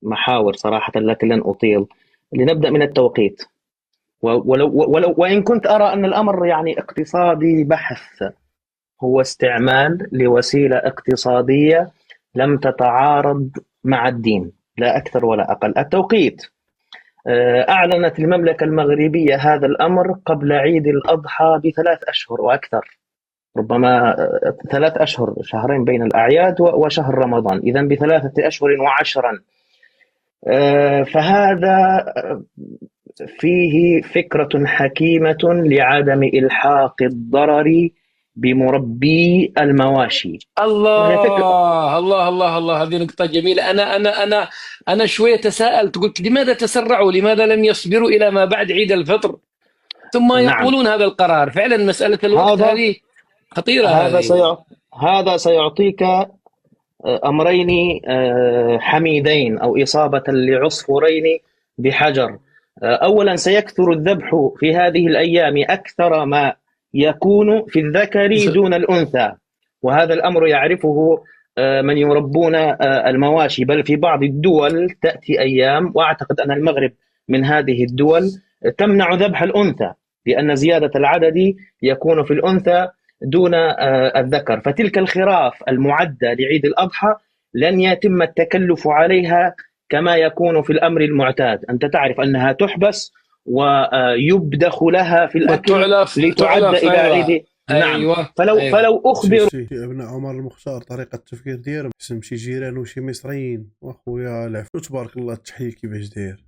محاور صراحة، لكن لن أطيل. لنبدأ من التوقيت. وإن كنت أرى أن الأمر يعني اقتصادي بحث، هو استعمال لوسيلة اقتصادية لم تتعارض مع الدين، لا أكثر ولا أقل. التوقيت: أعلنت المملكة المغربية هذا الأمر قبل عيد الأضحى ب3 أشهر وأكثر، ربما 3 أشهر، شهرين بين الأعياد وشهر رمضان، إذن ب3 أشهر و10. فهذا فيه فكرة حكيمة لعدم إلحاق الضرر بمربي المواشي، وهي فكرة. الله، هذه نقطة جميلة. أنا شوية تساءلت، قلت لماذا تسرعوا؟ لماذا لم يصبروا إلى ما بعد عيد الفطر ثم نعم، يقولون هذا القرار؟ فعلا مسألة الوقت هذا هذه خطيرة هذا هذه. هذا سيعطيك أمرين حميدين، أو إصابة لعصفورين بحجر. أولا، سيكثر الذبح في هذه الأيام أكثر ما يكون في الذكر دون الأنثى، وهذا الأمر يعرفه من يربون المواشي، بل في بعض الدول تأتي أيام، وأعتقد أن المغرب من هذه الدول، تمنع ذبح الأنثى، لأن زيادة العدد يكون في الأنثى دون الذكر. فتلك الخراف المعدة لعيد الأضحى لن يتم التكلف عليها كما يكون في الأمر المعتاد. أنت تعرف أنها تحبس ويبدخ لها في الأكل لتعد تعلف، إلى أيوة عيد. نعم. أيوة أيوة. فلو أخبر شي ابناء عمر المختار طريقة التفكير ديالهم، اسم شي جيران وشي مصريين، واخويا العفو تبارك الله، التحية كيفاش داير.